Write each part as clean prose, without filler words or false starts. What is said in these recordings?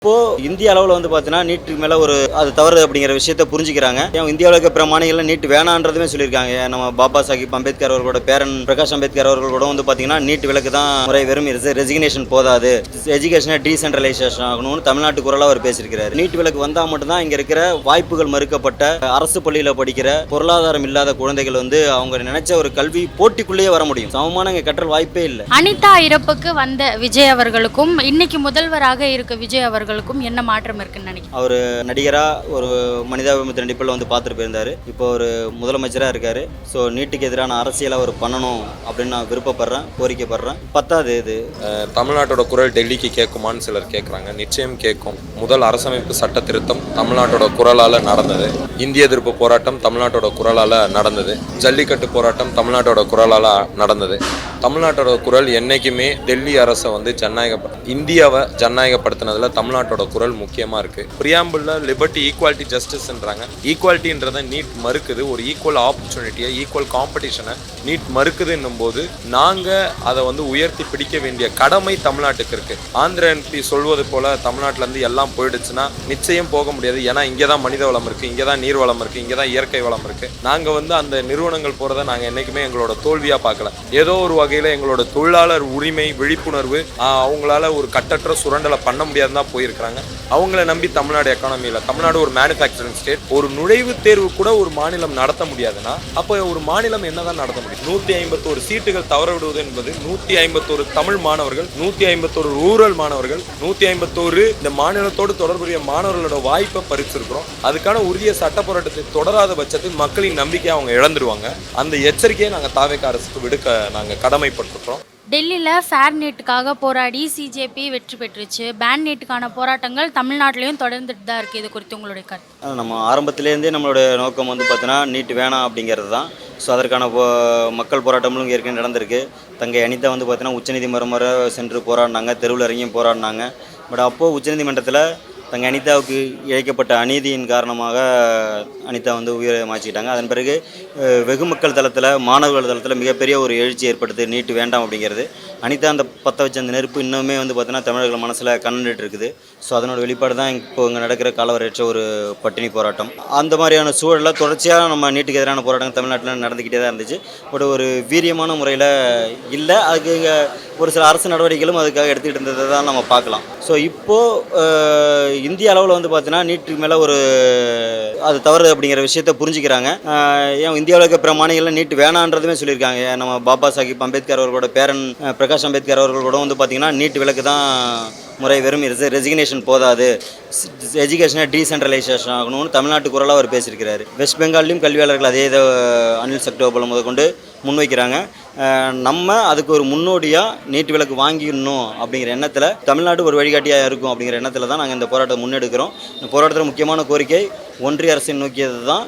இப்போ இந்திய அளவில் வந்து பார்த்தீங்கன்னா நீட்டு மேலே அது தவறு அப்படிங்கிற விஷயத்தை புரிஞ்சுக்கிறாங்க. ஏன் இந்தியாவில் இருக்க பிற மாநிலங்களில் நீட் வேணான்றதுமே சொல்லியிருக்காங்க. நம்ம பாபா சாஹிப் அம்பேத்கர் அவர்களோட பேரன் பிரகாஷ் அம்பேத்கர் அவர்கள் கூட வந்து பார்த்தீங்கன்னா நீட் விலக்கு தான் முறை, வெறும் ரெசிக்னேஷன் போதாது, எஜுகேஷனை டீசென்ட்ரலைசேஷன் ஆகணும்னு தமிழ்நாட்டு குரலாக அவர் பேசியிருக்கிறார். நீட் விலக்கு வந்தால் மட்டும்தான் இங்கே இருக்கிற வாய்ப்புகள் மறுக்கப்பட்ட அரசு பள்ளியில் படிக்கிற பொருளாதாரம் இல்லாத குழந்தைகள் வந்து அவங்க நினைச்ச ஒரு கல்வி போட்டிக்குள்ளேயே வர முடியும். சமமான இங்கே கற்றல் வாய்ப்பே இல்லை. அனிதா இறப்புக்கு வந்த விஜய் அவர்களுக்கும் இன்னைக்கு முதல்வராக இருக்க விஜய் அவர்களுக்கும் என்ன மாற்றம் இருக்குன்னு நினைக்கிறேன். அவர் நடிகரா ஒரு மனிதாபிமானத்து நடிப்பில் வந்து பார்த்துட்டு போயிருந்தாரு. இப்போ ஒரு முதலமைச்சராக இருக்காரு. ஸோ நீட்டுக்கு எதிரான அரசியலை அவர் பண்ணணும் அப்படின்னு நான் விருப்பப்படுறேன், கோரிக்கைப்படுறேன். பத்தாவது இது தமிழ்நாட்டோட குரல் டெல்லிக்கு கேட்குமான்னு சிலர் கேட்குறாங்க. நிச்சயம் கேட்கும். முதல் அரசமைப்பு சட்ட திருத்தம் தமிழ்நாட்டோட குரலால் நடந்தது. இந்திய எதிர்ப்பு போராட்டம் தமிழ்நாட்டோட குரலால் நடந்தது. ஜல்லிக்கட்டு போராட்டம் தமிழ்நாட்டோட குரலால் நடந்தது. தமிழ்நாட்டோட குரல் என்னைக்குமே டெல்லி அரசை வந்து இந்தியாவை ஜனநாயகப்படுத்தினதுல தமிழ்நாட்டோட குரல் முக்கியமா இருக்கு. பிரியாம்பிள்ல லிபர்ட்டி, ஈக்குவாலிட்டி, ஜஸ்டிஸ்ன்றாங்க. ஈக்குவாலிட்டின்றத நீட் மறுக்குது. ஒரு ஈக்குவல் ஆப்பர்ச்சுனிட்டியை, ஈக்குவல் காம்படிஷனை நீட் மறுக்குதுன்னும் போது நாங்க அதை வந்து உயர்த்தி பிடிக்க வேண்டிய கடமை தமிழ்நாட்டுக்கு இருக்கு. ஆந்திர எம்பி சொல்வது போல தமிழ்நாட்டில இருந்து எல்லாம் போயிடுச்சுன்னா நிச்சயம் போக முடியாது. ஏன்னா இங்கேதான் மனித வளம் இருக்கு, இங்கேதான் நீர் வளம் இருக்கு, இங்கேதான் இயற்கை வளம் இருக்கு. நாங்க வந்து அந்த நிறுவனங்கள் போறதை நாங்க என்னைக்குமே எங்களோட தோல்வியா பார்க்கல. ஏதோ ஒரு வகையில எங்களோட தொழிலாளர் உரிமை விழிப்புணர்வு அவங்களால ஒரு கட்டற்ற சுரண்டலை பண்ண முடியாதுன்னு தான் போயிருக்கிறாங்க. அவங்கள நம்பி தமிழ்நாடு எக்கானமியில், தமிழ்நாடு ஒரு மேனுஃபேக்சரிங் ஸ்டேட், ஒரு நுழைவுத் தேர்வு கூட ஒரு மாநிலம் நடத்த முடியாதுன்னா அப்போ ஒரு மாநிலம் என்னதான் நடத்த முடியும்? 151 சீட்டுகள் தவற விடுவது என்பது 151 தமிழ் மாணவர்கள், 151 ரூரல் மாணவர்கள், 151 இந்த மாநிலத்தோடு தொடர்புடைய மாணவர்களோட வாய்ப்பை பறிச்சிருக்கிறோம். அதுக்கான உரிய சட்ட போராட்டத்தை தொடராத பட்சத்தில் மக்களின் நம்பிக்கையை அவங்க இழந்துருவாங்க. அந்த எச்சரிக்கையை நாங்கள் தாவேகா அரசுக்கு விடுக்க நாங்கள் கடமைப்பட்டிருக்கிறோம். டெல்லியில் ஃபேர் நெட்டுக்காக போராடி சிஜேபி வெற்றி பெற்றுச்சு. பேன் நெட்டுக்கான போராட்டங்கள் தமிழ்நாட்டிலையும் தொடர்ந்துட்டு தான் இருக்குது. இது குறித்து உங்களுடைய கருத்து? நம்ம ஆரம்பத்திலேருந்தே நம்மளோட நோக்கம் வந்து பார்த்தீங்கன்னா நீட் வேணாம் அப்படிங்கிறது தான். ஸோ அதற்கான மக்கள் போராட்டங்களும் இங்கே ஏற்கனவே நடந்திருக்கு. தங்கை அனிதா வந்து பார்த்தீங்கன்னா உச்சநீதிமன்றம் வரை சென்று போராடினாங்க, தெருவில் இறங்கியும் போராடினாங்க. பட் அப்போது உச்சநீதிமன்றத்தில் தங்கள் அனிதாவுக்கு இழைக்கப்பட்ட அநீதியின் காரணமாக அனிதா வந்து உயிரை மாற்றிக்கிட்டாங்க. அதன் பிறகு வெகு மக்கள் தளத்தில், மாணவர்கள் தளத்தில் மிகப்பெரிய ஒரு எழுச்சி ஏற்படுது நீட்டு வேண்டாம் அப்படிங்கிறது. அனிதா அந்த பற்ற வச்ச அந்த நெருப்பு இன்னுமே வந்து பார்த்தீங்கன்னா தமிழர்கள் மனசில் கண்ணிட்டு இருக்குது. ஸோ அதனோட வெளிப்பாடு தான் இப்போ இங்கே நடக்கிற காலவரையற்ற ஒரு பட்டினி போராட்டம். அந்த மாதிரியான சூழலில் தொடர்ச்சியாக நம்ம நீட்டுக்கு எதிரான போராட்டம் தமிழ்நாட்டில் நடந்துக்கிட்டே தான் இருந்துச்சு. பட் ஒரு வீரியமான முறையில் இல்லை. அதுக்கு இங்கே ஒரு சில அரசு நடவடிக்கைகளும் அதுக்காக எடுத்துக்கிட்டு இருந்ததை தான் நம்ம பார்க்கலாம். ஸோ இப்போது இந்திய அளவில் வந்து பார்த்தீங்கன்னா நீட்டுக்கு மேலே அது தவறு அப்படிங்கிற விஷயத்தை புரிஞ்சுக்கிறாங்க. ஏன் இந்தியாவில் இருக்க பிற மாநிலங்களில் நீட் வேணான்றதுமே சொல்லியிருக்காங்க. நம்ம பாபா சாஹிப் அம்பேத்கர் அவர்களோட பேரன் பிரகாஷ் அம்பேத்கர் அவர்கள் கூட வந்து பார்த்தீங்கன்னா நீட் விலக்கு தான் முறை, வெறும் ரெசிக்னேஷன் போதாது, எஜுகேஷனை டீசென்ட்ரலைசேஷன் ஆகணும்னு தமிழ்நாட்டு குரலாக அவர் பேசியிருக்கிறாரு. வெஸ்ட் பெங்கால்லையும் கல்வியாளர்கள் அதே அனில் சக்டோபலம் முதற்கொண்டு முன்வைக்கிறாங்க. நம்ம அதுக்கு ஒரு முன்னோடியாக நீட் விலக்கு வாங்கிடணும் அப்படிங்கிற எண்ணத்தில் தமிழ்நாடு ஒரு வழிகாட்டியாக இருக்கும் அப்படிங்கிற எண்ணத்தில் தான் நாங்கள் இந்த போராட்டத்தை முன்னெடுக்கிறோம். இந்த போராட்டத்தில் முக்கியமான கோரிக்கை ஒன்றிய அரசை நோக்கியது தான்.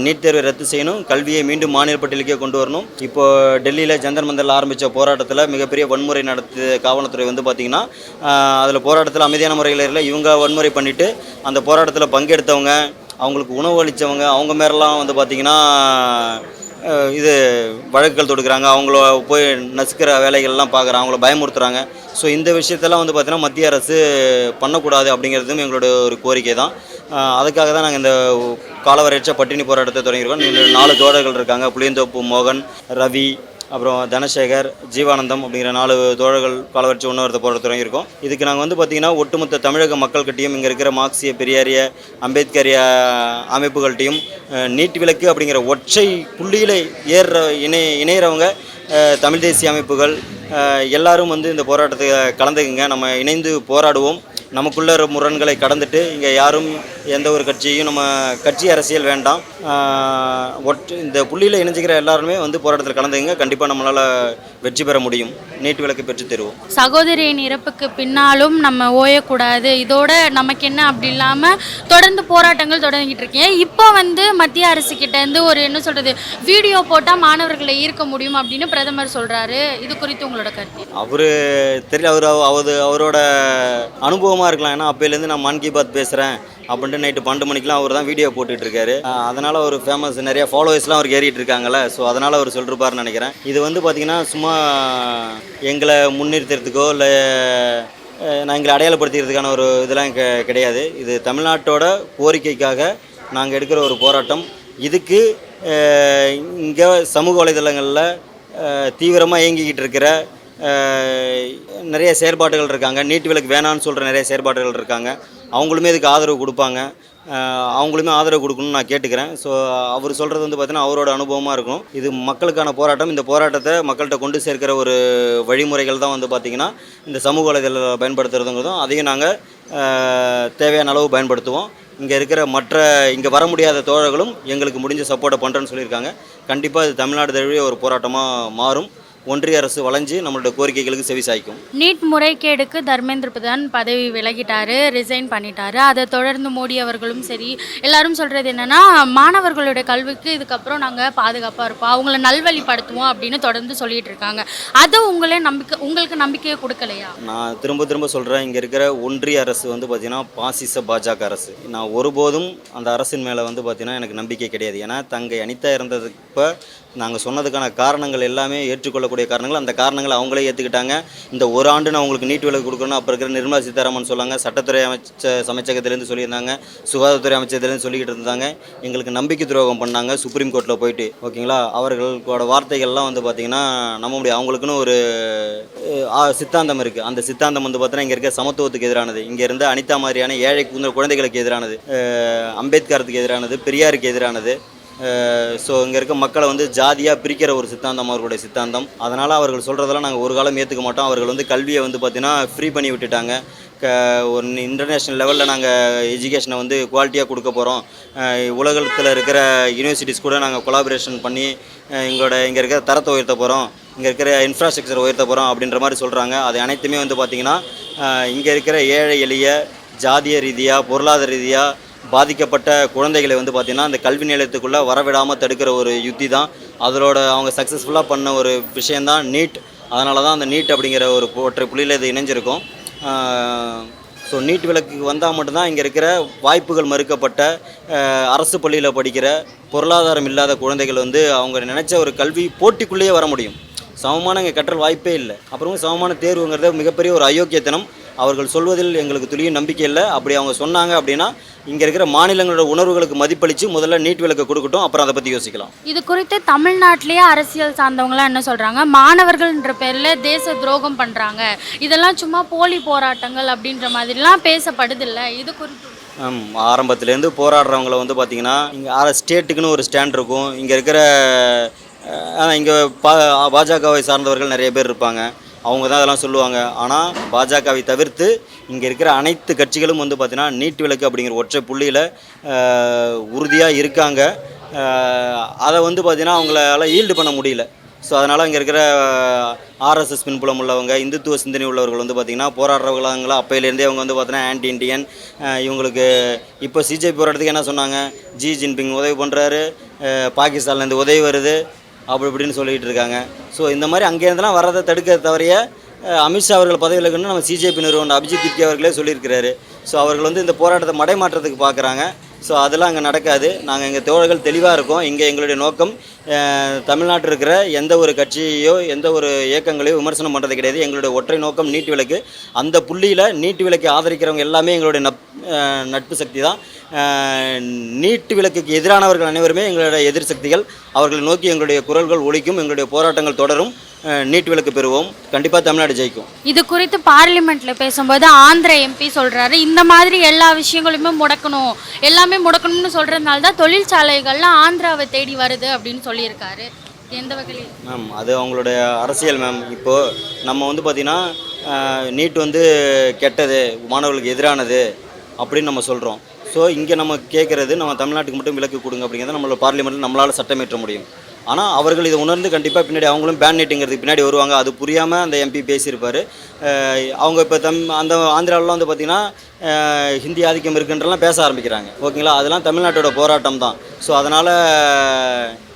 நீட் தேர்வை ரத்து செய்யணும், கல்வியை மீண்டும் மாநில பட்டியலுக்கே கொண்டு வரணும். இப்போது டெல்லியில் ஜந்தர் மந்தரில் ஆரம்பித்த போராட்டத்தில் மிகப்பெரிய வன்முறை நடத்திய காவல்துறை வந்து பார்த்திங்கன்னா அதில் போராட்டத்தில் அமைதியான முறையில் இல்லை, இவங்க வன்முறை பண்ணிவிட்டு அந்த போராட்டத்தில் பங்கெடுத்தவங்க, அவங்களுக்கு உணவு அளித்தவங்க, அவங்க மேரெல்லாம் வந்து பார்த்திங்கன்னா இது வழக்குகள் தொடுக்கிறாங்க. அவங்கள போய் நசுக்கிற வேலைகள்லாம் பார்க்குறாங்க, அவங்கள பயமுறுத்துகிறாங்க. ஸோ இந்த விஷயத்தெல்லாம் வந்து பார்த்திங்கன்னா மத்திய அரசு பண்ணக்கூடாது அப்படிங்கிறதும் எங்களோட ஒரு கோரிக்கை தான். அதுக்காக தான் நாங்கள் இந்த காலவரையற்ற பட்டினி போராட்டத்தை தொடங்கியிருக்கோம். 4 தோழர்கள் இருக்காங்க. புளியந்தோப்பு மோகன், ரவி, அப்புறம் தனசேகர், ஜீவானந்தம் அப்படிங்கிற 4 தோழர்கள் காலவரையற்ற உண்ணாவிரத போராட்டம் தொடங்கியிருக்கோம். இதுக்கு நாங்கள் வந்து பார்த்திங்கன்னா ஒட்டுமொத்த தமிழக மக்கள்கிட்டையும், இங்கே இருக்கிற மார்க்சிய, பெரியாரிய, அம்பேத்கரிய அமைப்புகள்கிட்டையும் நீட் விலக்கு அப்படிங்கிற ஒற்றை புள்ளியில் இணையிறவங்க, தமிழ் தேசிய அமைப்புகள் எல்லாரும் வந்து இந்த போராட்டத்தை கலந்துக்குங்க. நம்ம இணைந்து போராடுவோம். நமக்குள்ள முரண்களை கடந்துட்டு இங்கே யாரும் எந்த ஒரு கட்சியையும், நம்ம கட்சி அரசியல் வேண்டாம், இந்த புள்ளியில் இணைஞ்சிக்கிற எல்லாருமே வந்து போராட்டத்தில் கலந்துங்க. கண்டிப்பாக நம்மளால் வெற்றி பெற முடியும். நீட் விலக்கு பெற்று தருவோம். சகோதரியின் இறப்புக்கு பின்னாலும் நம்ம ஓயக்கூடாது, இதோட நமக்கு என்ன அப்படி இல்லாமல் தொடர்ந்து போராட்டங்கள் தொடங்கிட்டு இருக்கீங்க. இப்போ வந்து மத்திய அரசு கிட்டேருந்து ஒரு என்ன சொல்கிறது, வீடியோ போட்டால் மாணவர்களை ஈர்க்க முடியும் அப்படின்னு பிரதமர் சொல்கிறாரு. இது குறித்து உங்களோட கருத்து? அவர் தெரியல, அவரோட அனுபவமாக இருக்கலாம். ஏன்னா அப்போலேருந்து நான் மன் கி பாத் பேசுகிறேன் அப்படின்ட்டு நைட்டு 12 மணிக்கெலாம் அவர் தான் வீடியோ போட்டுட்ருக்காரு. அதனால் ஒரு ஃபேமஸ், நிறைய ஃபாலோவர்ஸ்லாம் அவருக்கு ஏறிட்டு இருக்காங்கல்ல. ஸோ அதனால் அவர் சொல்லிருப்பாருன்னு நினைக்கிறேன். இது வந்து பார்த்திங்கன்னா சும்மா எங்களை முன்னிறுத்துறதுக்கோ இல்லை நான் எங்களை அடையாளப்படுத்திக்கிறதுக்கான ஒரு இதெல்லாம் கிடையாது. இது தமிழ்நாட்டோட கோரிக்கைக்காக நாங்கள் எடுக்கிற ஒரு போராட்டம். இதுக்கு இங்கே சமூக வலைதளங்களில் தீவிரமாக இயங்கிக்கிட்டு இருக்கிற நிறைய செயற்பாடுகள் இருக்காங்க. நீட் விலக்கு வேணான்னு சொல்கிற நிறைய செயற்பாடுகள் இருக்காங்க. அவங்களுமே இதுக்கு ஆதரவு கொடுப்பாங்க. அவங்களுமே ஆதரவு கொடுக்கணும்னு நான் கேட்டுக்கிறேன். ஸோ அவர் சொல்கிறது வந்து பார்த்தீங்கன்னா அவரோட அனுபவமாக இருக்கும். இது மக்களுக்கான போராட்டம். இந்த போராட்டத்தை மக்கள்கிட்ட கொண்டு சேர்க்கிற ஒரு வழிமுறைகள் தான் வந்து பார்த்திங்கன்னா இந்த சமூக வலைதளத்தை பயன்படுத்துறதுங்கிறதும் அதையும் நாங்கள் தேவையான அளவு பயன்படுத்துவோம். இங்கே இருக்கிற இங்கே வர முடியாத தோழர்களும் எங்களுக்கு முடிஞ்ச சப்போர்ட்டை பண்ணுறேன்னு சொல்லியிருக்காங்க. கண்டிப்பாக இது தமிழ்நாடு தழுவிய ஒரு போராட்டமாக மாறும். ஒன்றிய அரசு வளைஞ்சு நம்மளோட கோரிக்கைகளுக்கு செவி சாய்க்கும். நீட் முறைகேடுக்கு தர்மேந்திர பிரதான் பதவி விலகிட்டாரு, ரிசைன் பண்ணிட்டாரு. அதை தொடர்ந்து மோடி அவர்களும் சரி எல்லாரும் சொல்கிறது என்னென்னா, மாணவர்களுடைய கல்விக்கு இதுக்கப்புறம் நாங்கள் பாதுகாப்பாக இருப்போம், அவங்கள நல்வழிப்படுத்துவோம் அப்படின்னு தொடர்ந்து சொல்லிட்டு இருக்காங்க. அது உங்களுக்கு நம்பிக்கையை கொடுக்கலையா? நான் திரும்ப திரும்ப சொல்கிறேன், இங்கே இருக்கிற ஒன்றிய அரசு வந்து பார்த்திங்கன்னா பாசிச பாஜக அரசு. நான் ஒருபோதும் அந்த அரசின் மேலே வந்து பார்த்திங்கன்னா எனக்கு நம்பிக்கை கிடையாது. ஏன்னா தங்கை அனிதா இறந்ததுக்கு நாங்கள் சொன்னதுக்கான காரணங்கள் எல்லாமே ஏற்றுக்கொள்ளக்கூடிய காரணங்கள். அந்த காரணங்களை அவங்களே ஏற்றுக்கிட்டாங்க. இந்த ஒரு ஆண்டு நான் உங்களுக்கு நீட் விலக்கு கொடுக்கணும் அப்போ இருக்கிற நிர்மலா சீதாராமன் சொன்னாங்க, சட்டத்துறை அமைச்சகத்திலேருந்து சொல்லியிருந்தாங்க, சுகாதாரத்துறை அமைச்சகத்திலேருந்து சொல்லிக்கிட்டு இருந்தாங்க. எங்களுக்கு நம்பிக்கை துரோகம் பண்ணாங்க சுப்ரீம் கோர்ட்டில் போயிட்டு. ஓகேங்களா, அவர்களோட வார்த்தைகள்லாம் வந்து பார்த்திங்கன்னா நம்ப முடியும். அவங்களுக்குன்னு ஒரு சித்தாந்தம் இருக்குது. அந்த சித்தாந்தம் வந்து பார்த்தீங்கன்னா இங்கே இருக்க சமத்துவத்துக்கு எதிரானது, இங்கே இருந்த அனிதா மாதிரியான ஏழை குழந்தைகளுக்கு எதிரானது, அம்பேத்கருக்கு எதிரானது, பெரியாருக்கு எதிரானது. ஸோ இங்கே இருக்க மக்களை வந்து ஜாதியாக பிரிக்கிற ஒரு சித்தாந்தம் அவர்களுடைய சித்தாந்தம். அதனால் அவர்கள் சொல்கிறதெல்லாம் நாங்கள் ஒரு காலம் ஏற்றுக்க மாட்டோம். அவர்கள் வந்து கல்வியை வந்து பார்த்திங்கன்னா ஃப்ரீ பண்ணி விட்டுட்டாங்க. ஒரு இன்டர்நேஷ்னல் லெவலில் நாங்கள் எஜுகேஷனை வந்து குவாலிட்டியாக கொடுக்க போகிறோம். உலகத்தில் இருக்கிற யூனிவர்சிட்டிஸ் கூட நாங்கள் கொலாபரேஷன் பண்ணி இங்கே இருக்கிற தரத்தை உயர்த்த போகிறோம், இங்கே இருக்கிற இன்ஃப்ராஸ்ட்ரக்சரை உயர்த்த போகிறோம் அப்படின்ற மாதிரி சொல்கிறாங்க. அது அனைத்துமே வந்து பார்த்திங்கன்னா இங்கே இருக்கிற ஏழை எளிய ஜாதிய ரீதியாக பொருளாதார ரீதியாக பாதிக்கப்பட்ட குழந்தைகளை வந்து பார்த்திங்கன்னா அந்த கல்வி நிலையத்துக்குள்ளே வரவிடாமல் தடுக்கிற ஒரு யுத்தி தான். அதோட அவங்க சக்ஸஸ்ஃபுல்லாக பண்ண ஒரு விஷயந்தான் நீட். அதனால தான் அந்த நீட் அப்படிங்கிற ஒரு ஒற்றை புள்ளியில் இது இணைஞ்சிருக்கும். ஸோ நீட் விலக்கு வந்தால் மட்டும்தான் இங்கே இருக்கிற வாய்ப்புகள் மறுக்கப்பட்ட அரசு பள்ளியில் படிக்கிற பொருளாதாரம் இல்லாத குழந்தைகள் வந்து அவங்க நினச்ச ஒரு கல்வி போட்டிக்குள்ளேயே வர முடியும். சமமான இங்கே கற்றல் வாய்ப்பே இல்லை. அப்புறமா சமமான தேர்வுங்கிறது மிகப்பெரிய ஒரு அயோக்கியத்தனம். அவர்கள் சொல்வதில் எங்களுக்கு துளியும் நம்பிக்கை இல்லை. அப்படி அவங்க சொன்னாங்க அப்படின்னா இங்கே இருக்கிற மாநிலங்களோட உணர்வுகளுக்கு மதிப்பளித்து முதல்ல நீட் விலக்கு கொடுக்கட்டும், அப்புறம் அதை பற்றி யோசிக்கலாம். இது குறித்து தமிழ்நாட்டிலேயே அரசியல் சார்ந்தவங்களாம் என்ன சொல்கிறாங்க, மாணவர்கள்ன்ற பேரில் தேச துரோகம் பண்ணுறாங்க, இதெல்லாம் சும்மா போலி போராட்டங்கள் அப்படின்ற மாதிரிலாம் பேசப்படுதில்லை. இது குறித்து ஆரம்பத்துலேருந்து போராடுறவங்கள வந்து பார்த்திங்கன்னா இங்கே ஸ்டேட்டுக்குன்னு ஒரு ஸ்டாண்ட் இருக்கும். இங்கே இருக்கிற இங்கே பாஜகவை சார்ந்தவர்கள் நிறைய பேர் இருப்பாங்க. அவங்க தான் அதெல்லாம் சொல்லுவாங்க. ஆனால் பாஜகவை தவிர்த்து இங்கே இருக்கிற அனைத்து கட்சிகளும் வந்து பார்த்திங்கன்னா நீட் விலக்கு அப்படிங்கிற ஒற்றை புள்ளியில் உறுதியாக இருக்காங்க. அதை வந்து பார்த்திங்கன்னா அவங்களால ஈல்டு பண்ண முடியல. ஸோ அதனால் இங்கே இருக்கிற ஆர்எஸ்எஸ் பின்புலம் உள்ளவங்க, இந்துத்துவ சிந்தனை உள்ளவர்கள் வந்து பார்த்திங்கன்னா போராடுறவங்களாம் அப்பையிலேருந்தே அவங்க வந்து பார்த்தீங்கன்னா ஆன்டி இண்டியன். இவங்களுக்கு இப்போ சிஜேபி போராட்டத்துக்கு என்ன சொன்னாங்க, ஜி ஜின்பிங் உதவி பண்ணுறாரு, பாகிஸ்தான்லேருந்து உதவி வருது அப்படி இப்படின்னு சொல்லிகிட்டு இருக்காங்க. ஸோ இந்த மாதிரி அங்கேருந்துலாம் வரதை தடுக்க தவறிய அமித்ஷா அவர்கள் பதவி விலகுன்னு நம்ம சிஜேபி நிறுவனம் அபிஜித் திப்கி அவர்களே சொல்லியிருக்கிறாரு. ஸோ அவர்கள் வந்து இந்த போராட்டத்தை மடைமாற்றத்துக்கு பார்க்குறாங்க. ஸோ அதெல்லாம் அங்கே நடக்காது. நாங்கள் எங்கள் தோழர்கள் தெளிவாக இருக்கோம். இங்கே எங்களுடைய நோக்கம் தமிழ்நாட்டில் இருக்கிற எந்த ஒரு கட்சியோ எந்த ஒரு இயக்கங்களையோ விமர்சனம் பண்ணுறது கிடையாது. எங்களுடைய ஒற்றை நோக்கம் நீட் விலக்கு. அந்த புள்ளியில் நீட் விலக்கை ஆதரிக்கிறவங்க எல்லாமே எங்களுடைய நட்பு சக்தி தான். நீட் விலக்குக்கு எதிரானவர்கள் அனைவருமே எங்களுடைய எதிர் சக்திகள். அவர்களை நோக்கி எங்களுடைய குரல்கள் ஒலிக்கும், எங்களுடைய போராட்டங்கள் தொடரும். நீட் விலக்கு பெறுவோம். கண்டிப்பாக தமிழ்நாடு ஜெயிக்கும். இது குறித்து பார்லிமெண்ட்டில் பேசும்போது ஆந்திர எம்பி சொல்கிறாரு, இந்த மாதிரி எல்லா விஷயங்களுமே முடக்கணும், எல்லாமே முடக்கணும்னு சொல்கிறதுனால தான் தொழிற்சாலைகள்லாம் ஆந்திராவை தேடி வருது அப்படின்னு சொல்லியிருக்காரு. எந்த வகையில் மேம் அது அவங்களுடைய அரசியல் மேம். இப்போது நம்ம வந்து பார்த்திங்கன்னா நீட் வந்து கெட்டது, மாணவர்களுக்கு எதிரானது அப்படின்னு நம்ம சொல்கிறோம். ஸோ இங்கே நம்ம கேட்குறது நம்ம தமிழ்நாட்டுக்கு மட்டும் விலக்கு கொடுங்க அப்படிங்கிறத நம்மளோட பார்லிமெண்ட்டில் நம்மளால் சட்டமேற்ற முடியும். ஆனால் அவர்கள் இதை உணர்ந்து கண்டிப்பாக பின்னாடி அவங்களும் பேன் நீட்டுங்கிறதுக்கு பின்னாடி வருவாங்க. அது புரியாமல் அந்த எம்பி பேசியிருப்பார். அவங்க இப்போ அந்த ஆந்திராவிலாம் வந்து பார்த்திங்கன்னா ஹிந்தி ஆதிக்கம் இருக்குன்றலாம் பேச ஆரம்பிக்கிறாங்க. ஓகேங்களா, அதெல்லாம் தமிழ்நாட்டோட போராட்டம் தான். ஸோ அதனால்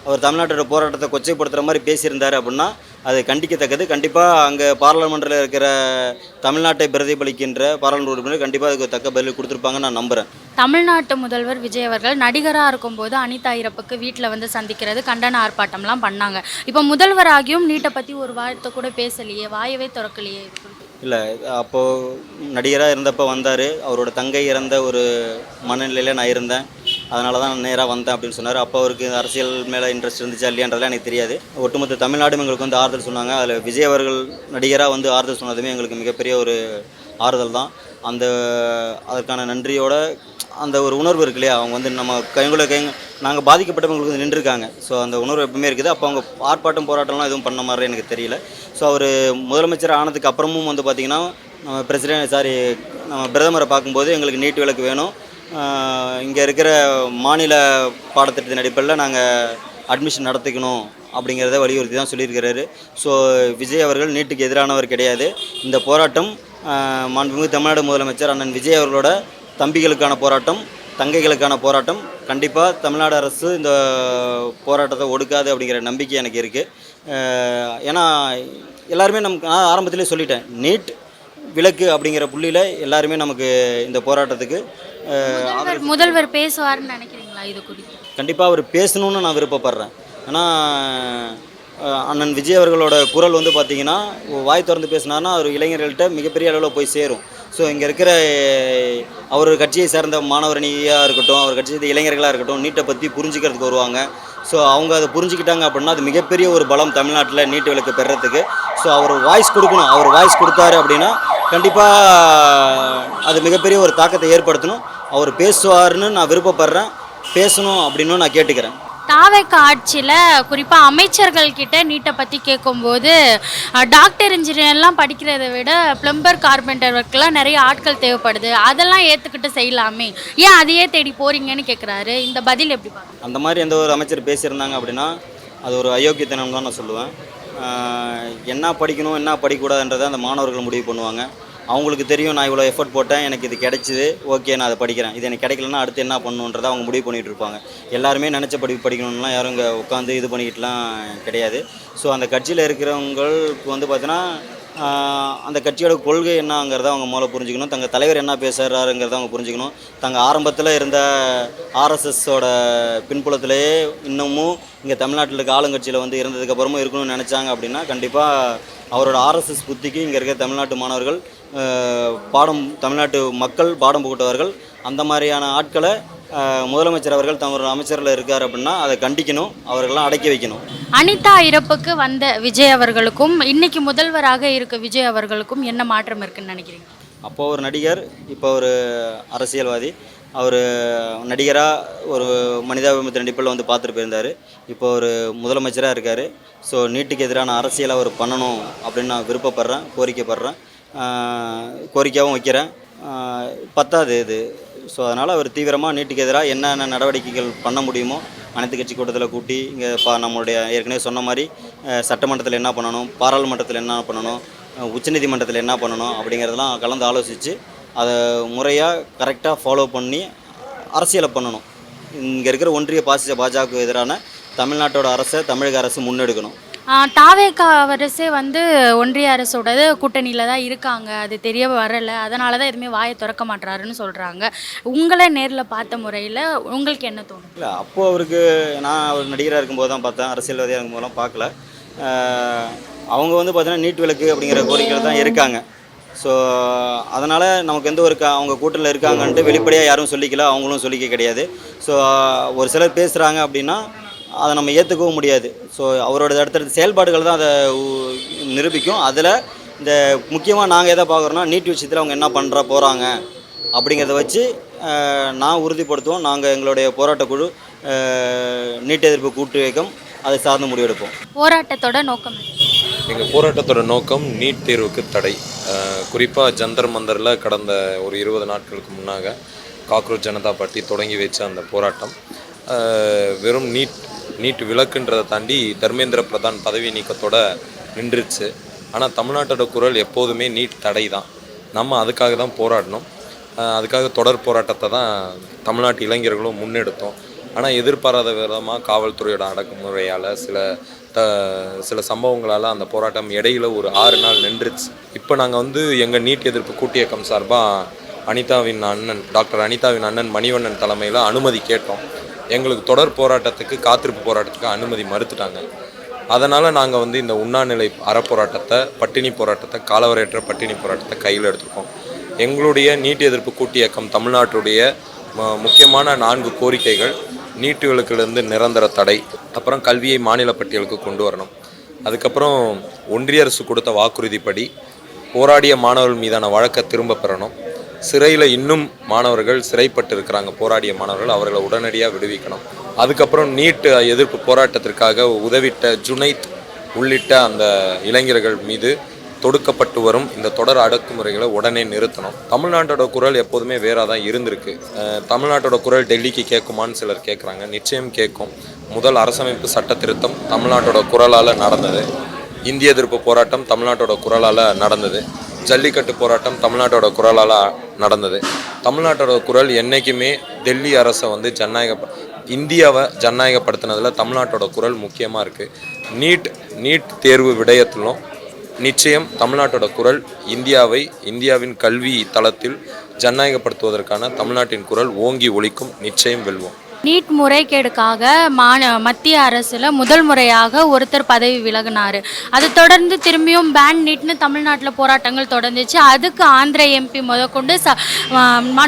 அவர் தமிழ்நாட்டோட போராட்டத்தை கொச்சைப்படுத்துகிற மாதிரி பேசியிருந்தார் அப்படின்னா அது கண்டிக்கத்தக்கது. கண்டிப்பாக அங்கே பார்லிமெண்ட்டில் இருக்கிற தமிழ்நாட்டை பிரதிபலிக்கின்ற பாராளுமன்ற உறுப்பினர் கண்டிப்பாக அதுக்கு தக்க பதில் கொடுத்துருப்பாங்கன்னு நான் நம்புகிறேன். தமிழ்நாட்டு முதல்வர் விஜய் அவர்கள் நடிகராக இருக்கும்போது அனிதா இறப்புக்கு வீட்டில் வந்து சந்திக்கிறது, கண்டன ஆர்ப்பாட்டம்லாம் பண்ணாங்க. இப்போ முதல்வராகியும் நீட்டை பற்றி ஒரு வார்த்தை கூட பேசலையே, வாயவே திறக்கலையே. இல்லை அப்போது நடிகராக இருந்தப்போ வந்தார். அவரோட தங்கை இறந்த ஒரு மனநிலையில் நான் இருந்தேன். அதனால தான் நான் நேராக வந்தேன் அப்படின்னு சொன்னார். அப்போ அவருக்கு அரசியல் மேலே இன்ட்ரெஸ்ட் இருந்துச்சா இல்லையான்றதுலாம் எனக்கு தெரியாது. ஒட்டுமொத்த தமிழ்நாடும் எங்களுக்கு வந்து ஆறுதல் சொன்னாங்க. அதில் விஜய் அவர்கள் நடிகராக வந்து ஆறுதல் சொன்னதுமே எங்களுக்கு மிகப்பெரிய ஒரு ஆறுதல் தான். அதற்கான நன்றியோட அந்த ஒரு உணர்வு இருக்கு இல்லையா, அவங்க வந்து நம்ம நாங்கள் பாதிக்கப்பட்டவங்களுக்கு வந்து நின்றுருக்காங்க. ஸோ அந்த உணர்வு எப்பவுமே இருக்குது. அப்போ அவங்க ஆர்ப்பாட்டம் போராட்டம்லாம் எதுவும் பண்ண மாதிரி எனக்கு தெரியல. ஸோ அவர் முதலமைச்சர் ஆனதுக்கு அப்புறமும் வந்து பார்த்திங்கன்னா நம்ம பிரதமரை பார்க்கும்போது எங்களுக்கு நீட் விலக்கு வேணும், இங்கே இருக்கிற மாநில பாடத்திட்டத்தின் அடிப்படையில் நாங்கள் அட்மிஷன் நடத்திக்கணும் அப்படிங்கிறத வலியுறுத்தி தான் சொல்லியிருக்கிறாரு. ஸோ விஜய் அவர்கள் நீட்டுக்கு எதிரானவர் கிடையாது. இந்த போராட்டம் மாண்புமிகு தமிழ்நாடு முதலமைச்சர் அண்ணன் விஜய் அவர்களோட தம்பிகளுக்கான போராட்டம், தங்கைகளுக்கான போராட்டம். கண்டிப்பாக தமிழ்நாடு அரசு இந்த போராட்டத்தை ஒடுக்காது அப்படிங்கிற நம்பிக்கை எனக்கு இருக்குது. ஏன்னா எல்லாருமே நான் ஆரம்பத்திலே சொல்லிட்டேன், நீட் விலக்கு அப்படிங்கிற புள்ளியில் எல்லாருமே நமக்கு இந்த போராட்டத்துக்கு முதல்வர் பேசுவார்னு நினைக்கிறீங்களா? இது குறித்து கண்டிப்பாக அவர் பேசணும்னு நான் விருப்பப்படுறேன். ஏன்னா அண்ணன் விஜய் அவர்களோட குரல் வந்து பார்த்திங்கன்னா வாய் திறந்து பேசினார்னா அவர் இளைஞர்கள்ட்ட மிகப்பெரிய அளவில் போய் சேரும். ஸோ இங்கே இருக்கிற அவர் கட்சியை சேர்ந்த மாணவரணியாக இருக்கட்டும், அவர் கட்சியை சேர்ந்த இளைஞர்களாக இருக்கட்டும், நீட்டை பற்றி புரிஞ்சுக்கிறதுக்கு வருவாங்க. ஸோ அவங்க அதை புரிஞ்சுக்கிட்டாங்க அப்படின்னா அது மிகப்பெரிய ஒரு பலம் தமிழ்நாட்டில் நீட்டு விலக்கு பெறத்துக்கு. ஸோ அவர் வாய்ஸ் கொடுக்கணும். அவர் வாய்ஸ் கொடுத்தாரு அப்படின்னா கண்டிப்பாக அது மிகப்பெரிய ஒரு தாக்கத்தை ஏற்படுத்தணும். அவர் பேசுவார்னு நான் விருப்பப்படுறேன், பேசணும் அப்படின்னு நான் கேட்டுக்கிறேன். தாவேக ஆட்சியில் குறிப்பாக அமைச்சர்கள் கிட்ட நீட்டை பற்றி கேட்கும்போது டாக்டர் இன்ஜினியர்லாம் படிக்கிறத விட பிளம்பர் கார்பெண்டர் ஒர்க்கெலாம் நிறைய ஆட்கள் தேவைப்படுது, அதெல்லாம் ஏற்றுக்கிட்டு செய்யலாமே, ஏன் அதையே தேடி போகிறீங்கன்னு கேட்குறாரு. இந்த பதில் எப்படி பார்க்க? அந்த மாதிரி எந்த ஒரு அமைச்சர் பேசியிருந்தாங்க அப்படின்னா அது ஒரு அயோக்கியத்தனம் தான் நான் சொல்லுவேன். என்ன படிக்கணும் என்ன படிக்கக்கூடாதுன்றதை அந்த மாணவர்கள் முடிவு பண்ணுவாங்க. அவங்களுக்கு தெரியும் நான் இவ்வளோ எஃபர்ட் போட்டேன், எனக்கு இது கிடைச்சிது, ஓகே நான் அதை படிக்கிறேன், இது எனக்கு கிடைக்கலன்னா அடுத்து என்ன பண்ணணுன்றதை அவங்க முடிவு பண்ணிகிட்டு இருப்பாங்க. எல்லாருமே நினச்ச படிக்கணும்லாம் யாரும் இங்கே உட்காந்து இது பண்ணிக்கிட்டுலாம் கிடையாது. ஸோ அந்த கட்சியில் இருக்கிறவங்களுக்கு வந்து பார்த்தீங்கன்னா அந்த கட்சியோட கொள்கை என்னங்கிறத அவங்க முதல்ல புரிஞ்சுக்கணும். தங்கள் தலைவர் என்ன பேசுகிறாருங்கிறத அவங்க புரிஞ்சுக்கணும். தங்கள் ஆரம்பத்தில் இருந்த ஆர்எஸ்எஸோட பின்புலத்திலேயே இன்னமும் இங்கே தமிழ்நாட்டில் இருக்க ஆளுங்கட்சியில் வந்து இருந்ததுக்கப்புறமும் இருக்கணும்னு நினச்சாங்க அப்படின்னா கண்டிப்பாக அவரோட ஆர்எஸ்எஸ் புத்திக்கு இங்கே இருக்க தமிழ்நாட்டு மாணவர்கள் தமிழ்நாட்டு மக்கள் பாடம் புகட்டுவார்கள். அந்த மாதிரியான ஆட்களை முதலமைச்சர் அவர்கள் தங்களோட அமைச்சரில் இருக்கார் அப்படின்னா அதை கண்டிக்கணும், அவர்களெலாம் அடக்கி வைக்கணும். அனிதா இறப்புக்கு வந்த விஜய் அவர்களுக்கும் இன்னைக்கு முதல்வராக இருக்க விஜய் அவர்களுக்கும் என்ன மாற்றம் இருக்குன்னு நினைக்கிறீங்க? அப்போ ஒரு நடிகர், இப்போ ஒரு அரசியல்வாதி. அவர் நடிகராக ஒரு மனிதாபிமானத்தின் அடிப்படையில் வந்து பார்த்துட்டு போயிருந்தார். இப்போ ஒரு முதலமைச்சராக இருக்கார். ஸோ நீட்டுக்கு எதிரான அரசியலை அவர் பண்ணணும் அப்படின்னு நான் விருப்பப்படுறேன், கோரிக்கையாகவும் வைக்கிறேன். பத்தாது இது. ஸோ அதனால் அவர் தீவிரமாக நீட்டுக்கு எதிராக என்னென்ன நடவடிக்கைகள் பண்ண முடியுமோ அனைத்து கட்சி கூட்டத்தில் கூட்டி இங்கே நம்மளுடைய ஏற்கனவே சொன்ன மாதிரி சட்டமன்றத்தில் என்ன பண்ணணும், பாராளுமன்றத்தில் என்ன பண்ணணும், உச்சநீதிமன்றத்தில் என்ன பண்ணணும் அப்படிங்கிறதெல்லாம் கலந்து ஆலோசித்து அதை முறையாக கரெக்டாக ஃபாலோ பண்ணி அரசியலை பண்ணணும். இங்கே இருக்கிற ஒன்றிய பாஜகவுக்கு எதிரான தமிழ்நாட்டோட அரசை தமிழக அரசு முன்னெடுக்கணும். தாவேக அரசே வந்து ஒன்றிய அரசோட கூட்டணியில் தான் இருக்காங்க, அது தெரிய வரலை, அதனால தான் எதுவுமே வாயை திறக்க மாட்டாருன்னு சொல்கிறாங்க. உங்களை நேரில் பார்த்த முறையில் உங்களுக்கு என்ன தோணும்? இல்லை, அப்போது அவருக்கு நான் அவர் நடிகராக இருக்கும்போது தான் பார்த்தேன், அரசியல்வாதியாக இருக்கும்போதெல்லாம் பார்க்கல. அவங்க வந்து பார்த்தீங்கன்னா நீட் விலக்கு அப்படிங்கிற கோரிக்கையில் தான் இருக்காங்க. ஸோ அதனால் நமக்கு எந்த ஒரு அவங்க கூட்டணியில் இருக்காங்கன்ட்டு வெளிப்படையாக யாரும் சொல்லிக்கல, அவங்களும் சொல்லிக்க கிடையாது. ஸோ ஒரு சிலர் பேசுகிறாங்க அப்படின்னா அதை நம்ம ஏற்றுக்கவும் முடியாது. ஸோ அவரோட அடுத்தடுத்த செயல்பாடுகள் தான் அதை நிரூபிக்கும். அதில் இந்த முக்கியமாக நாங்கள் எதை பார்க்குறோன்னா நீட் விஷயத்தில் அவங்க என்ன பண்ணுற போகிறாங்க அப்படிங்கிறத வச்சு நான் உறுதிப்படுத்துவோம். நாங்கள் எங்களுடைய போராட்டக்குழு நீட் எதிர்ப்பு கூட்டு இயக்கம் அதை சார்ந்து முடிவெடுப்போம். போராட்டத்தோட நோக்கம் எங்கள் போராட்டத்தோட நோக்கம் நீட் தேர்வுக்கு தடை. குறிப்பாக ஜந்தர் மந்தரில் கடந்த ஒரு 20 நாட்களுக்கு முன்னாக காக்ரோச் ஜனதா பார்ட்டி தொடங்கி வச்ச அந்த போராட்டம் வெறும் நீட் விலக்குன்றதை தாண்டி தர்மேந்திர பிரதான் பதவி நீக்கத்தோட நின்றுச்சு. ஆனால் தமிழ்நாட்டோட குரல் எப்போதுமே நீட் தடை தான். நம்ம அதுக்காக தான் போராடணும். அதுக்காக தொடர் போராட்டத்தை தான் தமிழ்நாட்டு இளைஞர்களும் முன்னெடுத்தோம். ஆனால் எதிர்பாராத விதமாக காவல்துறையோட அடக்குமுறையால் சில சம்பவங்களால் அந்த போராட்டம் இடையில ஒரு 6 நாள் நின்றுச்சு. இப்போ நாங்கள் வந்து எங்கள் நீட் எதிர்ப்பு கூட்டியக்கம் சார்பாக டாக்டர் அனிதாவின் அண்ணன் மணிவண்ணன் தலைமையில் அனுமதி கேட்டோம். எங்களுக்கு தொடர் போராட்டத்துக்கு காத்திருப்பு போராட்டத்துக்கு அனுமதி மறுத்துட்டாங்க. அதனால் நாங்கள் வந்து இந்த உண்ணாநிலை அறப்போராட்டத்தை, பட்டினி போராட்டத்தை, காலவரையற்ற பட்டினி போராட்டத்தை கையில் எடுத்துருக்கோம். எங்களுடைய நீட் எதிர்ப்பு கூட்டு இயக்கம் தமிழ்நாட்டுடைய முக்கியமான 4 கோரிக்கைகள்: நீட் விலக்கிலிருந்து நிரந்தர தடை, அப்புறம் கல்வியை மாநில பட்டியலுக்கு கொண்டு வரணும், அதுக்கப்புறம் ஒன்றிய அரசு கொடுத்த வாக்குறுதிப்படி போராடிய மாணவர்கள் மீதான வழக்கை திரும்ப பெறணும், சிறையில் இன்னும் மாணவர்கள் சிறைப்பட்டு இருக்கிறாங்க போராடிய மாணவர்கள், அவர்களை உடனடியாக விடுவிக்கணும், அதுக்கப்புறம் நீட் எதிர்ப்பு போராட்டத்திற்காக உதவிட்ட ஜுனைத் உள்ளிட்ட அந்த இளைஞர்கள் மீது தொடுக்கப்பட்டு வரும் இந்த தொடர் அடக்குமுறைகளை உடனே நிறுத்தணும். தமிழ்நாட்டோட குரல் எப்போதுமே வேறாக தான் இருந்திருக்கு. தமிழ்நாட்டோட குரல் டெல்லிக்கு கேட்குமான்னு சிலர் கேட்குறாங்க. நிச்சயம் கேட்கும். முதல் அரசமைப்பு சட்ட திருத்தம் தமிழ்நாட்டோட குரலால் நடந்தது. இந்திய எதிர்ப்பு போராட்டம் தமிழ்நாட்டோட குரலால் நடந்தது. ஜல்லிக்கட்டு போராட்டம் தமிழ்நாட்டோட குரலால் நடந்தது. தமிழ்நாட்டோட குரல் என்றைக்குமே டெல்லி அரசை வந்து இந்தியாவை ஜனநாயகப்படுத்தினதில் தமிழ்நாட்டோட குரல் முக்கியமாக இருக்குது. நீட் தேர்வு விடயத்திலும் நிச்சயம் தமிழ்நாட்டோட குரல் இந்தியாவின் கல்வி தளத்தில் ஜனநாயகப்படுத்துவதற்கான தமிழ்நாட்டின் குரல் ஓங்கி ஒலிக்கும். நிச்சயம் வெல்வோம். நீட் முறைகேடுக்காக மத்திய அரசில் முதல் முறையாக ஒருத்தர் பதவி விலகினார். அதை தொடர்ந்து திரும்பியும் பேன் நீட்னு தமிழ்நாட்டில் போராட்டங்கள் தொடர்ந்துச்சு. அதுக்கு ஆந்திர எம்பி முதற்கொண்டு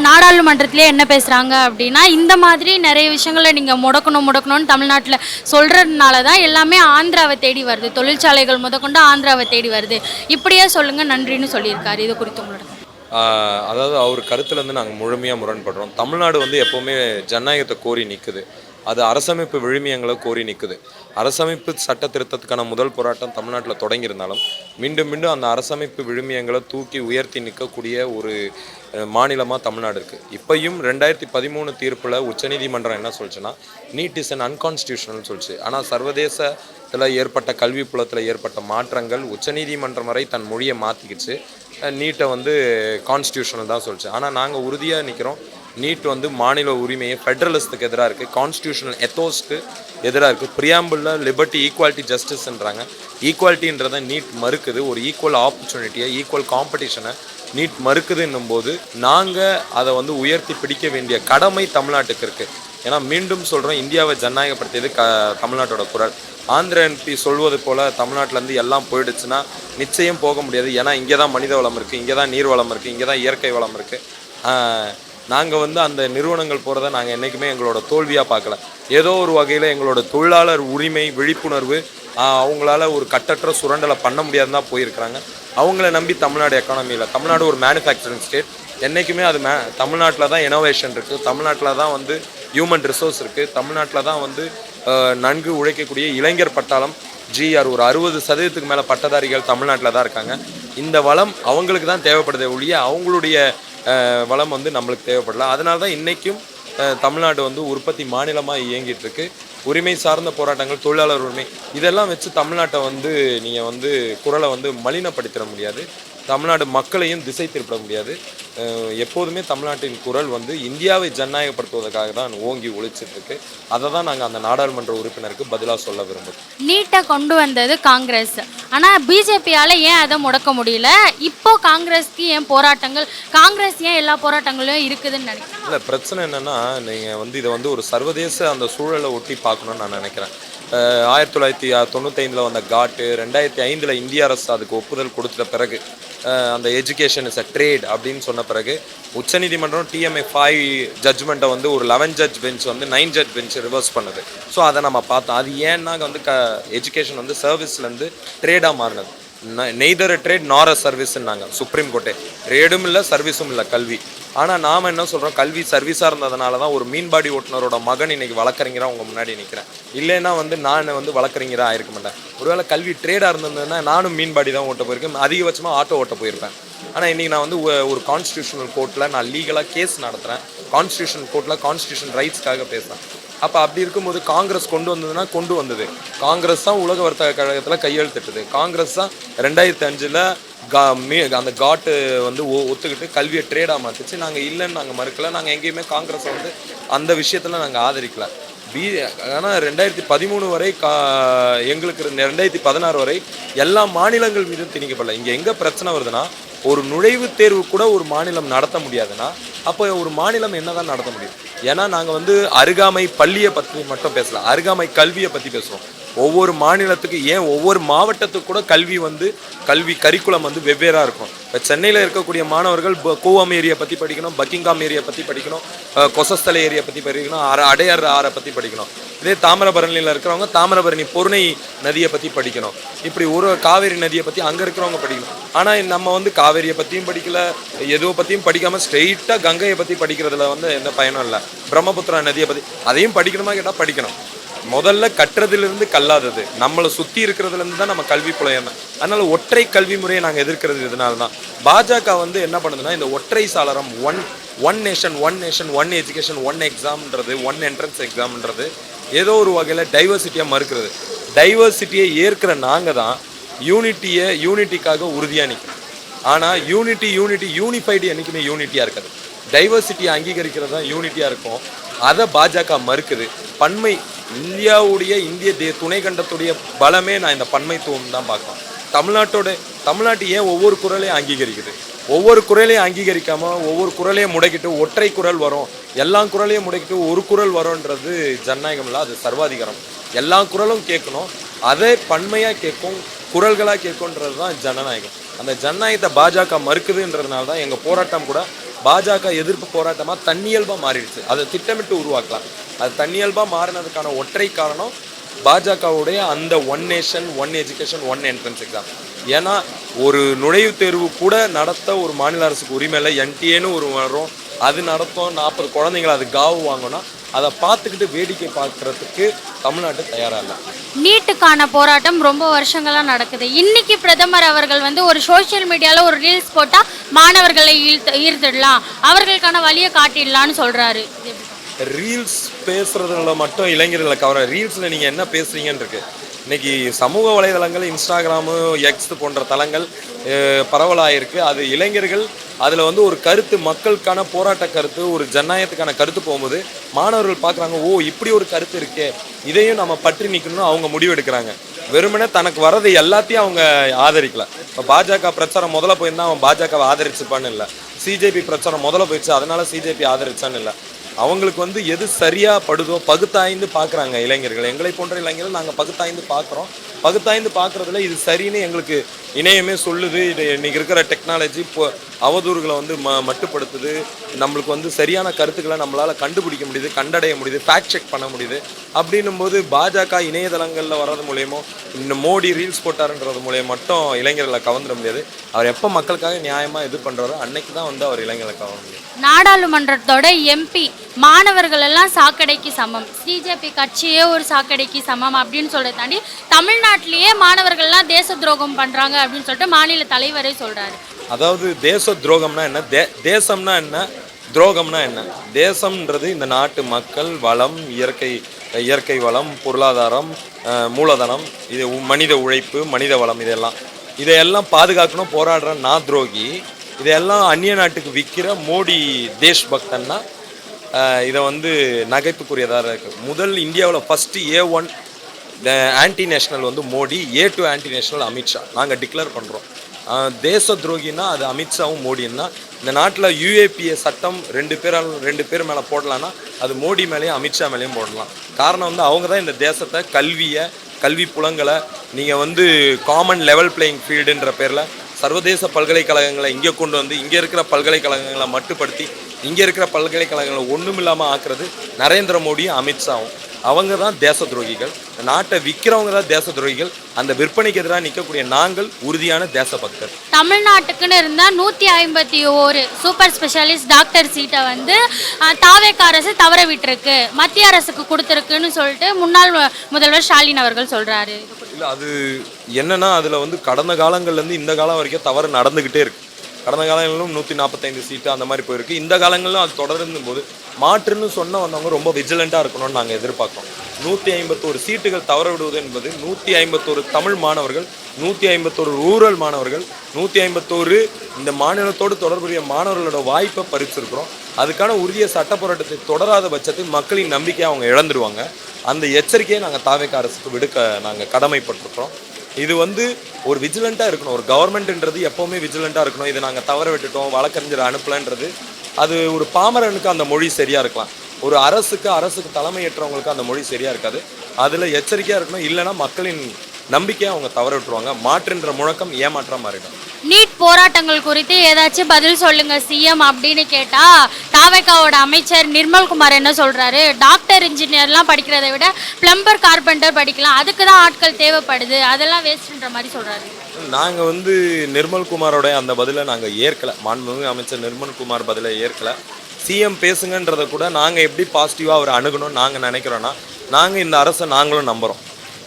நாடாளுமன்றத்திலே என்ன பேசுகிறாங்க அப்படின்னா, இந்த மாதிரி நிறைய விஷயங்களை நீங்கள் முடக்கணும்னு தமிழ்நாட்டில் சொல்கிறதுனால தான் எல்லாமே ஆந்திராவை தேடி வருது, தொழிற்சாலைகள் முதற்கொண்டு ஆந்திராவை தேடி வருது, இப்படியே சொல்லுங்கள் நன்றின்னு சொல்லியிருக்காரு. இது குறித்து உங்களோட அதாவது அவர் கருத்துலேருந்து நாங்கள் முழுமையாக முரண்படுறோம். தமிழ்நாடு வந்து எப்போவுமே ஜனநாயகத்தை கோரி நிற்குது. அது அரசமைப்பு விழுமியங்களை கோரி நிற்குது. அரசமைப்பு சட்ட திருத்தத்துக்கான முதல் போராட்டம் தமிழ்நாட்டில் தொடங்கியிருந்தாலும் மீண்டும் அந்த அரசமைப்பு விழுமியங்களை தூக்கி உயர்த்தி நிற்கக்கூடிய ஒரு மாநிலமாக தமிழ்நாடு இருக்குது. இப்பையும் 2013 தீர்ப்பில் உச்சநீதிமன்றம் என்ன சொல்லிச்சுன்னா, நீட் இஸ் அன் அன்கான்ஸ்டியூஷனல் சொல்லிச்சு. ஆனால் சர்வதேசத்தில் ஏற்பட்ட கல்வி புலத்தில் ஏற்பட்ட மாற்றங்கள் உச்சநீதிமன்றம் வரை தன் மொழியை மாற்றிக்கிச்சு. நீட்டை வந்து கான்ஸ்டியூஷனல் தான் சொல்லிச்சு. ஆனால் நாங்கள் உறுதியாக நிற்கிறோம். நீட் வந்து மாநில உரிமையை ஃபெடரலிஸ்ட்டுக்கு எதிராக இருக்குது, கான்ஸ்டியூஷனல் எத்தோஸ்க்கு எதிராக இருக்குது. ப்ரியாம்பிளில் லிபர்ட்டி, ஈக்குவாலிட்டி, ஜஸ்டிஸ்ன்றாங்க. ஈக்குவாலிட்டின்றதை நீட் மறுக்குது. ஒரு ஈக்குவல் ஆப்பர்ச்சுனிட்டியை, ஈக்குவல் காம்படிஷனை நீட் மறுக்குதுன்னும் போது நாங்கள் அதை வந்து உயர்த்தி பிடிக்க வேண்டிய கடமை தமிழ்நாட்டுக்கு இருக்குது. ஏன்னா மீண்டும் சொல்கிறோம், இந்தியாவை ஜனநாயகப்படுத்தியது தமிழ்நாட்டோட குரல். ஆந்திர எம்பி சொல்வது போல் தமிழ்நாட்டிலேருந்து எல்லாம் போயிடுச்சுன்னா நிச்சயம் போக முடியாது. ஏன்னா இங்கே தான் மனித வளம் இருக்குது, இங்கே தான் நீர் வளம் இருக்குது, இங்கே தான் இயற்கை வளம் இருக்குது. நாங்கள் வந்து அந்த நிறுவனங்கள் போகிறத நாங்கள் என்றைக்குமே எங்களோட தோல்வியாக பார்க்கல. ஏதோ ஒரு வகையில் எங்களோட தொழிலாளர் உரிமை விழிப்புணர்வு அவங்களால ஒரு கட்டற்ற சுரண்டலை பண்ண முடியாதுன்னு தான் போயிருக்கிறாங்க. அவங்கள நம்பி தமிழ்நாடு எக்கானமியில், தமிழ்நாடு ஒரு மேனுஃபேக்சரிங் ஸ்டேட், என்றைக்குமே அது தமிழ்நாட்டில் தான் இனோவேஷன் இருக்குது, தமிழ்நாட்டில் தான் வந்து ஹியூமன் ரிசோர்ஸ் இருக்குது, தமிழ்நாட்டில் தான் வந்து நன்கு உழைக்கக்கூடிய இளைஞர் பட்டாளம் GR ஒரு 60% மேலே பட்டதாரிகள் தமிழ்நாட்டில் தான் இருக்காங்க. இந்த வளம் அவங்களுக்கு தான் தேவைப்படுதே ஒழிய அவங்களுடைய வளம் வந்து நம்மளுக்கு தேவைப்படல. அதனால தான் இன்றைக்கும் தமிழ்நாடு வந்து உற்பத்தி மாநிலமாக இயங்கிட்டு இருக்கு. உரிமை சார்ந்த போராட்டங்கள், தொழிலாளர் உரிமை, இதெல்லாம் வச்சு தமிழ்நாட்டை வந்து நீங்கள் வந்து குரலை வந்து மலினப்படுத்திட முடியாது. தமிழ்நாடு மக்களையும் திசை திருப்பிட முடியாது. எப்போதுமே தமிழ்நாட்டின் குரல் வந்து இந்தியாவை ஜனநாயகப்படுத்துவதற்காக தான் ஓங்கி ஒழிச்சிட்டு இருக்கு. அதை தான் நாங்கள் அந்த நாடாளுமன்ற உறுப்பினருக்கு பதிலாக சொல்ல விரும்புகிறோம். நீட்டை கொண்டு வந்தது காங்கிரஸ், ஆனால் பிஜேபியால் ஏன் அதை முடக்க முடியல? இப்போ காங்கிரஸ்க்கு ஏன் போராட்டங்கள், காங்கிரஸ் ஏன் எல்லா போராட்டங்களும் இருக்குதுன்னு நினைக்கிறேன். இல்லை, பிரச்சனை என்னென்னா, நீங்கள் வந்து இதை வந்து ஒரு சர்வதேச அந்த சூழலை ஒட்டி பார்க்கணுன்னு நான் நினைக்கிறேன். 1995 வந்த காட்டு, 2005 இந்திய அரசு அதுக்கு ஒப்புதல் கொடுத்த பிறகு, அந்த எஜுகேஷன் இஸ் அ ட்ரேட் அப்படின்னு சொன்ன பிறகு உச்சநீதிமன்றம் TMA 5 ஜட்ஜ்மெண்ட்டை வந்து ஒரு 11 ஜட்ஜ் பெஞ்ச் வந்து 9 ஜட்ஜ் பெஞ்ச் ரிவர்ஸ் பண்ணுது. ஸோ அதை நம்ம பார்த்தோம். அது ஏன்னா வந்து எஜுகேஷன் வந்து சர்வீஸ்லேருந்து ட்ரேடாக மாறினது. நெய்தர் ட்ரேட் நார் அ சர்வீஸ்ன்னாங்க சுப்ரீம் கோர்ட்டே. ட்ரேடும் இல்லை, சர்வீஸும் இல்லை கல்வி. ஆனால் நாம் என்ன சொல்கிறோம், கல்வி சர்வீஸாக இருந்ததுனால தான் ஒரு மீன்பாடி ஓட்டுநரோட மகன் இன்றைக்கி வழக்கறிஞராக உங்கள் முன்னாடி நிற்கிறேன். இல்லைன்னா வந்து நான் வந்து வழக்கறிஞராக ஆயிருக்க மாட்டேன். ஒருவேளை கல்வி ட்ரேடாக இருந்ததுன்னா நானும் மீன்பாடி தான் ஓட்ட போயிருக்கேன், அதிகபட்சமாக ஆட்டோ ஓட்ட போயிருப்பேன். ஆனால் இன்றைக்கி நான் வந்து ஒரு கான்ஸ்டியூஷனல் கோர்ட்டில் நான் லீகலாக கேஸ் நடத்துகிறேன், கான்ஸ்டியூஷனல் கோர்ட்டில் கான்ஸ்டியூஷன் ரைட்ஸ்க்காக பேசுகிறேன். அப்போ அப்படி இருக்கும்போது காங்கிரஸ் கொண்டு வந்ததுன்னா கொண்டு வந்தது காங்கிரஸ் தான். உலக வர்த்தக கழகத்தில் கையெழுத்திட்டது காங்கிரஸ் தான். 2005 அந்த காட்டு வந்து ஒத்துக்கிட்டு கல்வியை ட்ரேடாக மாற்றிச்சு. நாங்கள் இல்லைன்னு நாங்கள் மறுக்கலை. நாங்கள் எங்கேயுமே காங்கிரஸை வந்து அந்த விஷயத்தில் நாங்கள் ஆதரிக்கலை. ஆனால் 2013 வரை எங்களுக்கு 2016 வரை எல்லா மாநிலங்கள் மீதும் திணிக்கப்படல. இங்கே எங்கே பிரச்சனை வருதுன்னா, ஒரு நுழைவுத் தேர்வு கூட ஒரு மாநிலம் நடத்த முடியாதுன்னா அப்போ ஒரு மாநிலம் என்ன தான் நடத்த முடியும்? ஏன்னா நாங்கள் வந்து அருகாமை பள்ளியை பற்றி மட்டும் பேசலாம், அருகாமை கல்வியை பற்றி பேசுகிறோம். ஒவ்வொரு மாநிலத்துக்கு ஏன் ஒவ்வொரு மாவட்டத்துக்கு கூட கல்வி கரிக்குலம் வந்து வெவ்வேறாக இருக்கும். இப்போ சென்னையில் இருக்கக்கூடிய மாணவர்கள் கூவம் ஏரியா பற்றி படிக்கணும், பக்கிங்காம் ஏரியா பற்றி படிக்கணும், கொசஸ்தலை ஏரியா பற்றி படிக்கணும், அடையார் ஆறை பற்றி படிக்கணும். இதே தாமிரபரணியில் இருக்கிறவங்க தாமிரபரணி பொருணை நதியை பற்றி படிக்கணும். இப்படி ஒரு காவேரி நதியை பற்றி அங்கே இருக்கிறவங்க படிக்கணும். ஆனால் நம்ம வந்து காவேரியை பற்றியும் படிக்கல, எதுவும் பற்றியும் படிக்காமல் ஸ்ட்ரெயிட்டாக கங்கையை பற்றி படிக்கிறதுல வந்து எந்த பயனும் இல்லை. பிரம்மபுத்திரா நதியை பற்றி அதையும் படிக்கணுமா கேட்டால் படிக்கணும். முதல்ல கற்றதிலிருந்து கல்லாதது, நம்மளை சுற்றி இருக்கிறதுலேருந்து தான் நம்ம கல்வி புலையணும். அதனால ஒற்றை கல்வி முறையை நாங்கள் எதிர்க்கிறது இதனால தான். பாஜக வந்து என்ன பண்ணுதுன்னா, இந்த ஒற்றை சாளரம் one nation one education one எக்ஸாம்ன்றது, ஒன் என்ட்ரன்ஸ் எக்ஸாம்ன்றது ஏதோ ஒரு வகையில் டைவர்சிட்டியை மறுக்கிறது. டைவர்சிட்டியை ஏற்கிற நாங்கள் தான் யூனிட்டிக்காக உறுதியாக நிற்கிறோம். ஆனால் யூனிஃபைடு என்றைக்குமே யூனிட்டியாக இருக்காது. டைவர்சிட்டியை அங்கீகரிக்கிறது தான் யூனிட்டியாக இருக்கும். அதை பாஜக மறுக்குது. பன்மை இந்திய துணை கண்டத்துடைய பலமே நான் இந்த பன்மைத்துவம் தான் பார்க்கலாம். தமிழ்நாட்டு ஏன் ஒவ்வொரு குரலையும் அங்கீகரிக்குது? ஒவ்வொரு குரலையும் அங்கீகரிக்காமல் ஒவ்வொரு குரலையும் முடக்கிட்டு ஒற்றை குரல் வரும், எல்லா குரலையும் முடக்கிட்டு ஒரு குரல் வரும்ன்றது ஜனநாயகம் இல்லை, அது சர்வாதிகாரம். எல்லா குரலும் கேட்கணும், அதை பன்மையாக கேட்கும், குரல்களாக கேட்கும்ன்றது தான் ஜனநாயகம். அந்த ஜனநாயகத்தை பாஜக மறுக்குதுன்றதுனால தான் எங்கள் போராட்டம் கூட பாஜக எதிர்ப்பு போராட்டமாக தன்னியல்பாக மாறிடுச்சு. அதை திட்டமிட்டு உருவாக்கலாம். அது தன்னியல்பாக மாறினதுக்கான ஒற்றை காரணம் பாஜகவுடைய அந்த one nation one education one entrance exam. ஏன்னா ஒரு நுழைவுத் தேர்வு கூட நடத்த ஒரு மாநில அரசுக்கு உரிமை இல்லை. என்டிஏன்னு ஒரு வரும், அது நடத்தும், 40 குழந்தைங்களை அது காவு வாங்கணும். அதை பார்த்துக்கிட்டு வேடிக்கை பார்க்கறதுக்கு தமிழ்நாட்டு தயாராக இல்லை. நீட்டுக்கான போராட்டம் ரொம்ப வருஷங்களாக நடக்குது. இன்னைக்கு பிரதமர் அவர்கள் வந்து ஒரு சோஷியல் மீடியாவில் ஒரு ரீல்ஸ் போட்டால் மாணவர்களை ஈர்த்திடலாம், அவர்களுக்கான வழியை காட்டிடலான்னு சொல்கிறாரு. ரீல்ஸ் பேசுறதுல மட்டும் இளைஞர்களை கவர, ரீல்ஸில் நீங்கள் என்ன பேசுகிறீங்கன்னு இருக்கு. இன்னைக்கு சமூக வலைதளங்கள், இன்ஸ்டாகிராமு, எக்ஸ் போன்ற தளங்கள் பரவலாயிருக்கு. அது இளைஞர்கள் அதில் வந்து ஒரு கருத்து, மக்களுக்கான போராட்ட கருத்து, ஒரு ஜனநாயகத்துக்கான கருத்து போகும்போது மாணவர்கள் பார்க்குறாங்க, ஓ இப்படி ஒரு கருத்து இருக்கே, இதையும் நம்ம பற்றி நிற்கணும்னு அவங்க முடிவெடுக்கிறாங்க. வெறுமனே தனக்கு வர்றது எல்லாத்தையும் அவங்க ஆதரிக்கல. இப்போ பாஜக பிரச்சாரம் முதல்ல போயிருந்தா அவன் பாஜகவை ஆதரிச்சுப்பான்னு இல்லை, சிஜேபி பிரச்சாரம் முதல்ல போயிடுச்சு அதனால சிஜேபி ஆதரிச்சான்னு இல்லை. அவங்களுக்கு வந்து எது சரியாக படுதோ பகுத்தாய்ந்து பார்க்குறாங்க இளைஞர்கள். எங்களை போன்ற இளைஞர்கள் நாங்கள் பகுத்தாய்ந்து பார்க்குறோம். பகுத்தாய்ந்து பார்க்குறதுல இது சரின்னு எங்களுக்கு இணையமே சொல்லுது. இது இன்றைக்கி இருக்கிற டெக்னாலஜி இப்போ அவதூறுகளை வந்து மட்டுப்படுத்துது. நம்மளுக்கு வந்து சரியான கருத்துக்களை நம்மளால் கண்டுபிடிக்க முடியுது, கண்டடைய முடியுது, ஃபேக்ட் செக் பண்ண முடியுது. அப்படின்னும் போது பாஜக இணையதளங்களில் வர்றது மூலயமோ இந்த மோடி ரீல்ஸ் போட்டாருன்றது மூலியம் மட்டும் இளைஞர்களை கவர்ந்துட முடியாது. அவர் எப்போ மக்களுக்காக நியாயமாக இது பண்ணுறாரோ அன்னைக்கு தான் வந்து அவர் இளைஞர்களை கவர முடியும். நாடாளுமன்றத்தோட எம்பி மாணவர்கள் எல்லாம் சாக்கடைக்கு சமம், சிஜேபி கட்சியே ஒரு சாக்கடைக்கு சமம் அப்படின்னு சொல்றதை தாண்டி தமிழ்நாட்டிலேயே மாணவர்கள்லாம் தேச துரோகம் பண்றாங்க அப்படின்னு சொல்லிட்டு மாநில தலைவரே சொல்றாரு. அதாவது தேச துரோகம்னா என்ன, தேசம்னா என்ன, துரோகம்னா என்ன? தேசம்ன்றது இந்த நாட்டு மக்கள், வளம், இயற்கை வளம், பொருளாதாரம், மூலதனம், இது மனித உழைப்பு, மனித வளம், இதையெல்லாம் பாதுகாக்கணும் போராடுற நான் துரோகி. இதையெல்லாம் அந்நிய நாட்டுக்கு விற்கிற மோடி தேஷ் பக்தன்னா இதை வந்து நகைப்புக்குரியதாக இருக்குது. முதல் இந்தியாவில் ஃபஸ்ட்டு A1 ஆன்டி நேஷ்னல் வந்து Modi, A2 anti national Amit Shah. நாங்கள் டிக்ளேர் பண்ணுறோம். தேச துரோகின்னா அது அமித்ஷாவும் மோடின்னா. இந்த நாட்டில் UAPA சட்டம் 2 பேர் மேலே போடலான்னா அது மோடி மேலேயும் அமித்ஷா மேலேயும் போடலாம். காரணம் வந்து அவங்க தான் இந்த தேசத்தை கல்வி புலங்களை நீங்கள் வந்து காமன் லெவல் பிளேயிங் ஃபீல்டுன்ற பேரில் சர்வதேச பல்கலைக்கழகங்களை இங்கே கொண்டு வந்து இங்கே இருக்கிற பல்கலைக்கழகங்களை மட்டுப்படுத்தி இங்கே இருக்கிற பல்கலைக்கழகங்களை ஒன்றும் இல்லாமல் ஆக்குறது நரேந்திர மோடியும் அமித்ஷாவும். அவங்க தான் தேச துரோகிகள். நாட்டை விற்கிறவங்க தான் தேச துரோகிகள். அந்த விற்பனைக்கு எதிராக நிற்கக்கூடிய நாங்கள் உறுதியான தேசபக்தர். தமிழ்நாட்டுக்குன்னு இருந்தால் 151 சூப்பர் ஸ்பெஷாலிஸ்ட் டாக்டர் சீட்டை வந்து தாவேக அரசு தவற விட்டுருக்கு, மத்திய அரசுக்கு கொடுத்துருக்குன்னு சொல்லிட்டு முன்னாள் முதல்வர் ஸ்டாலின் அவர்கள் சொல்கிறாரு. இல்லை, அது என்னன்னா அதில் வந்து கடந்த காலங்கள்லேருந்து இந்த காலம் வரைக்கும் தவறு நடந்துக்கிட்டே இருக்குது. கடந்த காலங்களிலும் 145 சீட்டு அந்த மாதிரி போயிருக்கு. இந்த காலங்களிலும் அது தொடர்ந்தும் போது மாற்றுன்னு வந்தவங்க ரொம்ப விஜிலண்ட்டாக இருக்கணும்னு நாங்கள் எதிர்பார்க்கிறோம். 151 சீட்டுகள் தவற விடுவது என்பது 151 தமிழ் மாணவர்கள், 151 ரூரல் மாணவர்கள், 151 இந்த மாநிலத்தோடு தொடர்புடைய மாணவர்களோட வாய்ப்பை பறிச்சிருக்கிறோம். அதுக்கான உறுதிய சட்ட போராட்டத்தை தொடராத பட்சத்தில் மக்களின் நம்பிக்கையை அவங்க இழந்துருவாங்க. அந்த எச்சரிக்கையை நாங்கள் தாவேக அரசுக்கு விடுக்க நாங்கள் கடமைப்பட்டிருக்கிறோம். இது வந்து ஒரு விஜிலண்ட்டாக இருக்கணும். ஒரு கவர்மெண்ட்ன்றது எப்போவுமே விஜிலண்ட்டாக இருக்கணும். இதை நாங்கள் தவற விட்டுட்டோம், வழக்கறிஞர் அனுப்பலன்றது அது ஒரு பாமரனுக்கு அந்த மொழி சரியாக இருக்கலாம். ஒரு அரசுக்கு தலைமையேற்றவங்களுக்கு அந்த மொழி சரியாக இருக்காது. அதில் எச்சரிக்கையாக இருக்கணும். இல்லைன்னா மக்களின் நம்பிக்கையை அவங்க தவற விட்டுருவாங்க. மாற்றுன்ற முழக்கம் ஏமாற்றா மாறிடும். நீட் போராட்டங்கள் குறித்து ஏதாச்சும் பதில் சொல்லுங்க சிஎம் அப்படின்னு கேட்டா தாவேகாவோட அமைச்சர் நிர்மல்குமார் என்ன சொல்றாரு, டாக்டர் இன்ஜினியர்லாம் படிக்கிறதை விட பிளம்பர் கார்பெண்டர் படிக்கலாம், அதுக்கு தான் ஆட்கள் தேவைப்படுது, அதெல்லாம் வேஸ்ட்ன்ற மாதிரி சொல்றாரு. நாங்கள் வந்து நிர்மல்குமாரோட அந்த பதிலை நாங்கள் ஏற்கலை. மாண்புமிகு அமைச்சர் நிர்மல்குமார் பதிலை ஏற்கலை. சிஎம் பேசுங்கன்றதை கூட நாங்கள் எப்படி பாசிட்டிவாக அவர் அணுகணும்னு நாங்கள் நினைக்கிறோன்னா, நாங்கள் இந்த அரசை நாங்களும் நம்புகிறோம்.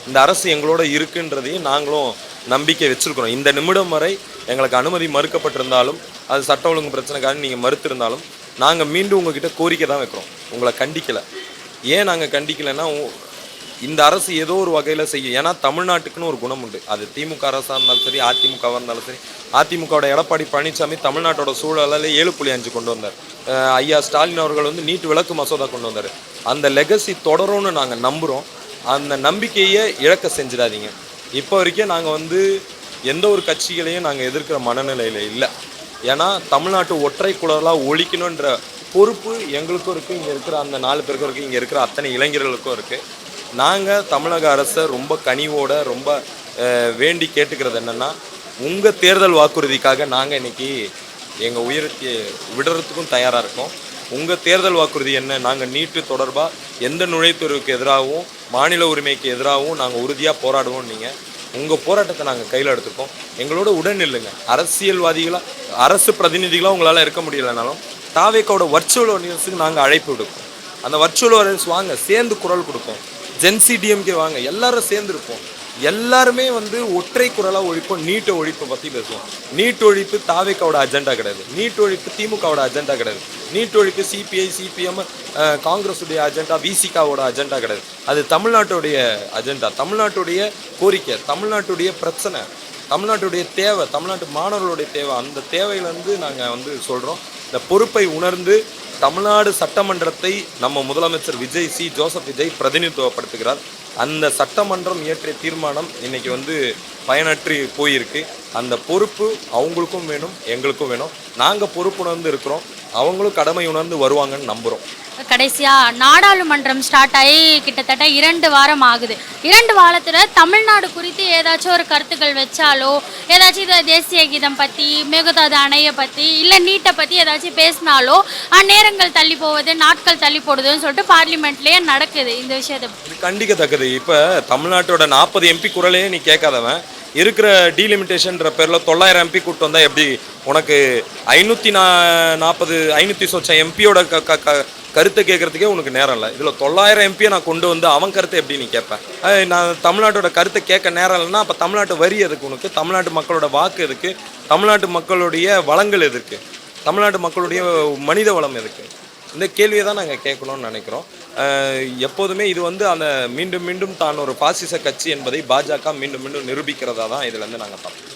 இந்த அரசு எங்களோட இருக்குன்றதையும் நாங்களும் நம்பிக்கை வச்சுருக்கிறோம். இந்த நிமிடம் வரை எங்களுக்கு அனுமதி மறுக்கப்பட்டிருந்தாலும், அது சட்ட ஒழுங்கு பிரச்சனைக்காக நீங்கள் மறுத்திருந்தாலும், நாங்கள் மீண்டும் உங்ககிட்ட கோரிக்கை தான் வைக்கிறோம். உங்களை கண்டிக்கலை. ஏன் நாங்கள் கண்டிக்கலைன்னா, இந்த அரசு ஏதோ ஒரு வகையில் செய்யும். ஏன்னா தமிழ்நாட்டுக்குன்னு ஒரு குணம் உண்டு. அது திமுக அரசாக இருந்தாலும் சரி, அதிமுகவாக இருந்தாலும் சரி. அதிமுகவோட எடப்பாடி பழனிசாமி தமிழ்நாட்டோட சூழலில் 7.5 கொண்டு வந்தார். ஐயா ஸ்டாலின் அவர்கள் வந்து நீட் விலக்கு மசோதா கொண்டு வந்தார். அந்த லெகசி தொடரும்னு நாங்கள் நம்புகிறோம். அந்த நம்பிக்கையை இழக்க செஞ்சிடாதீங்க. இப்போ வரைக்கும் நாங்கள் வந்து எந்த ஒரு கட்சிகளையும் நாங்கள் எதிர்க்கிற மனநிலையில் இல்லை. ஏன்னா தமிழ்நாட்டு ஒற்றை குழலாக ஒழிக்கணுன்ற பொறுப்பு எங்களுக்கும் இருக்குது, இங்கே இருக்கிற அந்த 4 பேருக்கும் இருக்குது, இங்கே இருக்கிற அத்தனை இளைஞர்களுக்கும் இருக்குது. நாங்கள் தமிழக அரசை ரொம்ப கனிவோட ரொம்ப வேண்டி கேட்டுக்கிறது என்னென்னா, உங்கள் தேர்தல் வாக்குறுதிக்காக நாங்கள் இன்றைக்கி எங்கள் உயரத்தை விடுறதுக்கும் தயாராக இருக்கோம். உங்கள் தேர்தல் வாக்குறுதி என்ன? நாங்கள் நீட்டு தொடர்பாக எந்த நுழைவுத்தேர்வுக்கு எதிராகவும் மாநில உரிமைக்கு எதிராகவும் நாங்கள் உறுதியாக போராடுவோம். நீங்கள் உங்கள் போராட்டத்தை நாங்கள் கையில் எடுத்துப்போம். எங்களோட உடன் இல்லைங்க. அரசியல்வாதிகளாக அரசு பிரதிநிதிகளாக உங்களால் இருக்க முடியலைனாலும் தாவேக்காவோட வர்ச்சுவல் ஆடியன்ஸுக்கு நாங்கள் அழைப்பு விடுப்போம். அந்த வர்ச்சுவல் ஆடியன்ஸ் வாங்க, சேர்ந்து குரல் கொடுப்போம். ஜென்சி டிஎம்கே வாங்க, எல்லாரும் சேர்ந்து இருப்போம். எல்லாருமே வந்து ஒற்றை குரலாக ஒழிப்போம். நீட்டை ஒழிப்பை பற்றி பேசுவோம். நீட் ஒழிப்பு தாவேக்காவோட அஜெண்டா கிடையாது. நீட் ஒழிப்பு திமுகவோட அஜெண்டா கிடையாது. நீட் ஒழிப்பு சிபிஐ சிபிஎம் காங்கிரஸுடைய அஜெண்டா, விசிகாவோட அஜெண்டா கிடையாது. அது தமிழ்நாட்டுடைய அஜெண்டா, தமிழ்நாட்டுடைய கோரிக்கை, தமிழ்நாட்டுடைய பிரச்சனை, தமிழ்நாட்டுடைய தேவை, தமிழ்நாட்டு மாணவர்களுடைய தேவை. அந்த தேவையிலேருந்து நாங்கள் வந்து சொல்கிறோம். இந்த பொறுப்பை உணர்ந்து தமிழ்நாடு சட்டமன்றத்தை நம்ம முதலமைச்சர் ஜோசப் விஜய் பிரதிநிதித்துவப்படுத்துகிறார். அந்த சட்டமன்றம் இயற்றிய தீர்மானம் இன்னைக்கு வந்து பயனற்றி போயிருக்கு. அந்த பொறுப்பு அவங்களுக்கும் வேணும், எங்களுக்கும் வேணும். நாங்கள் பொறுப்புணர்ந்து இருக்கிறோம், அவங்களும் கடமை உணர்ந்து வருவாங்கன்னு நம்புகிறோம். கடைசியாக நாடாளுமன்றம் ஸ்டார்ட் ஆகி கிட்டத்தட்ட 2 வாரம் ஆகுது. 2 வாரத்தில் தமிழ்நாடு குறித்து ஏதாச்சும் ஒரு கருத்துக்கள் வச்சாலோ, ஏதாச்சும் இது தேசிய கீதம் பற்றி, மேகதாது அணையை பற்றி, இல்லை நீட்டை பற்றி ஏதாச்சும் பேசினாலோ நேரங்கள் தள்ளி போவது, நாட்கள் தள்ளி போடுதுன்னு சொல்லிட்டு பார்லிமெண்ட்லேயே நடக்குது. இந்த விஷயத்தை இது கண்டிக்கத்தக்கது. இப்போ தமிழ்நாட்டோட 40 எம்பி குரலையே நீ கேட்காதவன் இருக்கிற டீலிமிட்டேஷன்ற பேரில் 900 எம்பி கூட்டு வந்தால் எப்படி உனக்கு 540 500 சொச்சம் எம்பியோட கருத்தை கேட்கறதுக்கே உனக்கு நேரம் இல்லை. இதில் 900 எம்பியை நான் கொண்டு வந்து அவன் கருத்தை எப்படி நீ கேட்பேன்? நான் தமிழ்நாட்டோட கருத்தை கேட்க நேரம் இல்லைன்னா அப்போ தமிழ்நாட்டு வரி எதுக்கு உனக்கு? தமிழ்நாட்டு மக்களோட வாக்கு எதுக்கு? தமிழ்நாட்டு மக்களுடைய வளங்கள் எதுக்கு? தமிழ்நாட்டு மக்களுடைய மனித வளம் எதுக்கு? இந்த கேள்வியை தான் நாங்கள் கேட்கணும்னு நினைக்கிறோம். எப்போதுமே இது வந்து அந்த மீண்டும் மீண்டும் தான் ஒரு பாசிச கட்சி என்பதை பாஜக மீண்டும் மீண்டும் நிரூபிக்கிறதா தான் இதுலேருந்து நாங்கள் பார்ப்போம்.